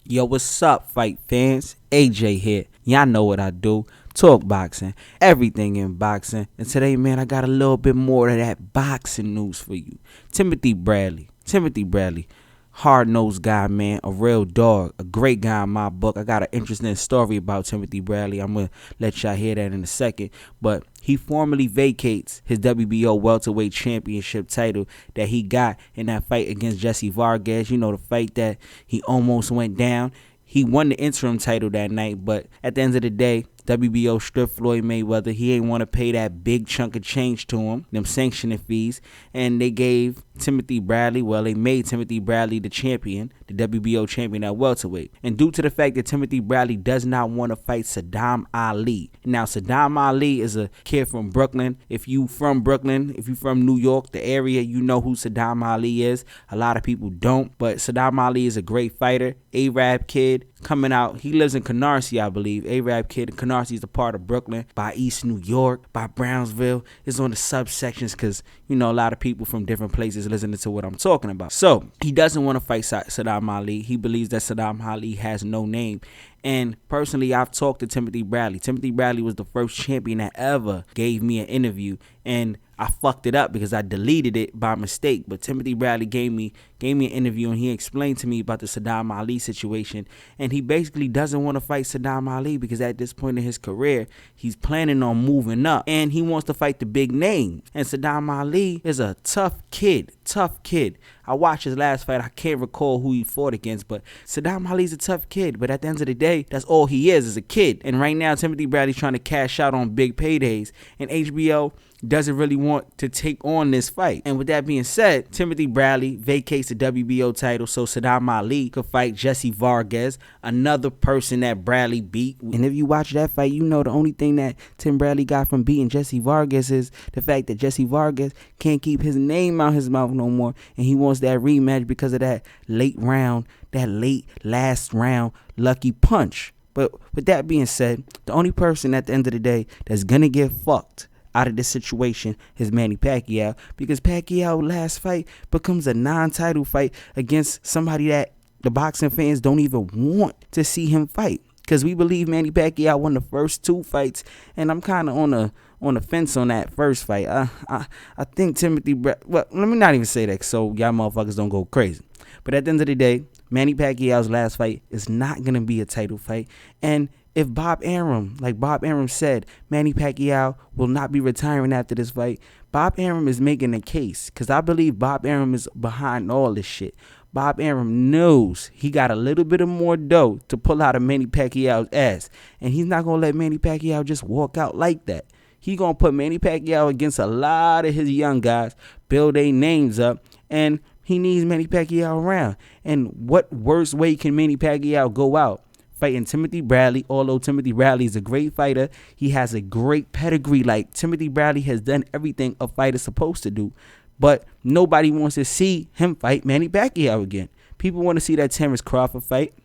Yo, what's up, fight fans? AJ here. Y'all know what I do. Talk boxing, everything in boxing. And today, man, I got a little bit more of that boxing news for you. Timothy Bradley, hard-nosed guy, man, a real dog, a great guy in my book. I got an interesting story about Timothy Bradley. I'm going to let y'all hear that in a second. But he formally vacates his WBO Welterweight Championship title that he got in that fight against Jesse Vargas. You know, the fight that he almost went down. He won the interim title that night, but at the end of the day, WBO stripped Floyd Mayweather. He ain't want to pay that big chunk of change to him, them sanctioning fees, and they gave Timothy Bradley, they made Timothy Bradley the champion, the WBO champion at welterweight. And due to the fact that Timothy Bradley does not want to fight Sadam Ali. Now, Sadam Ali is a kid from Brooklyn. If you from Brooklyn, if you from New York, the area, you know who Sadam Ali is. A lot of people don't, but Sadam Ali is a great fighter. Arab kid coming out. He lives in Canarsie, I believe. Arab kid. Canarsie is a part of Brooklyn, by East New York, by Brownsville. It's on the subsections because, you know, a lot of people from different places listening to what I'm talking about. So he doesn't want to fight Sadam Ali. He believes that Sadam Ali has no name. And personally, I've talked to Timothy Bradley. Timothy Bradley was the first champion that ever gave me an interview. And I fucked it up because I deleted it by mistake. But Timothy Bradley gave me an interview, and he explained to me about the Sadam Ali situation. And he basically doesn't want to fight Sadam Ali because at this point in his career, he's planning on moving up. And he wants to fight the big names. And Sadam Ali is a tough kid. I watched his last fight. I can't recall who he fought against, but Sadam Ali's a tough kid. But at the end of the day, that's all he is a kid. And right now, Timothy Bradley's trying to cash out on big paydays. And HBO doesn't really want to take on this fight. And with that being said, Timothy Bradley vacates the WBO title so Sadam Ali could fight Jesse Vargas, another person that Bradley beat. And if you watch that fight, you know the only thing that Tim Bradley got from beating Jesse Vargas is the fact that Jesse Vargas can't keep his name out his mouth no more, and he wants that rematch because of that late last round lucky punch. But with that being said, the only person at the end of the day that's gonna get fucked out of this situation is Manny Pacquiao, because Pacquiao's last fight becomes a non-title fight against somebody that the boxing fans don't even want to see him fight. Because we believe Manny Pacquiao won the first two fights, and I'm kind of on the fence on that first fight. I think let me not even say that so y'all motherfuckers don't go crazy. But at the end of the day, Manny Pacquiao's last fight is not going to be a title fight. And if Bob Arum said, Manny Pacquiao will not be retiring after this fight, Bob Arum is making a case, because I believe Bob Arum is behind all this shit. Bob Arum knows he got a little bit of more dough to pull out of Manny Pacquiao's ass, and he's not going to let Manny Pacquiao just walk out like that. He going to put Manny Pacquiao against a lot of his young guys, build their names up, and he needs Manny Pacquiao around. And what worse way can Manny Pacquiao go out? Fighting Timothy Bradley. Although Timothy Bradley is a great fighter, he has a great pedigree. Like, Timothy Bradley has done everything a fighter's supposed to do. But nobody wants to see him fight Manny Pacquiao again. People want to see that Terrence Crawford fight.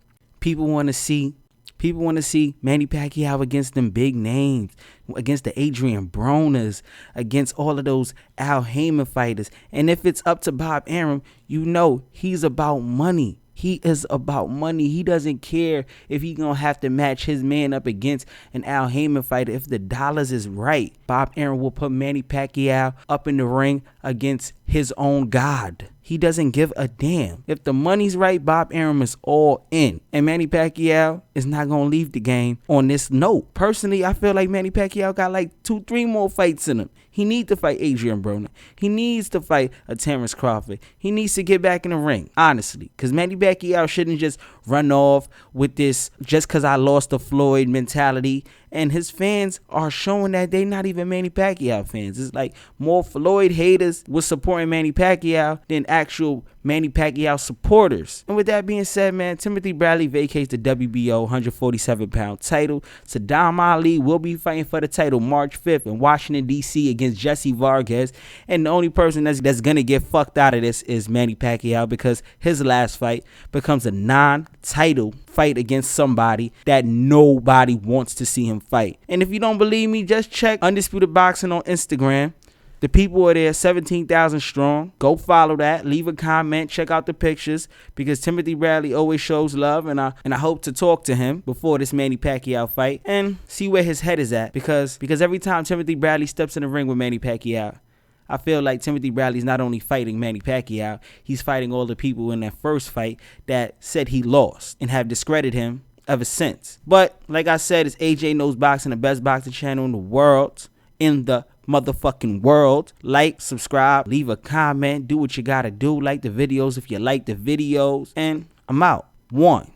People want to see Manny Pacquiao against them big names, against the Adrian Bronas, against all of those Al Heyman fighters. And if it's up to Bob Arum, you know he's about money. He is about money. He doesn't care if he's going to have to match his man up against an Al Heyman fighter. If the dollars is right, Bob Arum will put Manny Pacquiao up in the ring against his own God. He doesn't give a damn. If the money's right, Bob Arum is all in. And Manny Pacquiao is not going to leave the game on this note. Personally, I feel like Manny Pacquiao got like 2-3 more fights in him. He needs to fight Adrian Broner. He needs to fight a Terrence Crawford. He needs to get back in the ring, honestly. Because Manny Pacquiao shouldn't just run off with this just because I lost to Floyd mentality. And his fans are showing that they're not even Manny Pacquiao fans. It's like more Floyd haters was supporting Manny Pacquiao than actual Manny Pacquiao supporters. And with that being said, man, Timothy Bradley vacates the WBO 147-pound title. Sadam Ali will be fighting for the title March 5th in Washington, D.C. against Jesse Vargas. And the only person that's going to get fucked out of this is Manny Pacquiao, because his last fight becomes a non-title fight against somebody that nobody wants to see him fight. And if you don't believe me, just check Undisputed Boxing on Instagram. The people are there, 17,000 strong. Go follow that. Leave a comment. Check out the pictures, because Timothy Bradley always shows love, and I hope to talk to him before this Manny Pacquiao fight and see where his head is at, because every time Timothy Bradley steps in the ring with Manny Pacquiao, I feel like Timothy Bradley's not only fighting Manny Pacquiao, he's fighting all the people in that first fight that said he lost and have discredited him ever since. But like I said, it's AJ Knows Boxing, the best boxing channel in the world. In the motherfucking world. Like, subscribe, leave a comment, do what you gotta do. Like the videos if you like the videos. And I'm out. 1.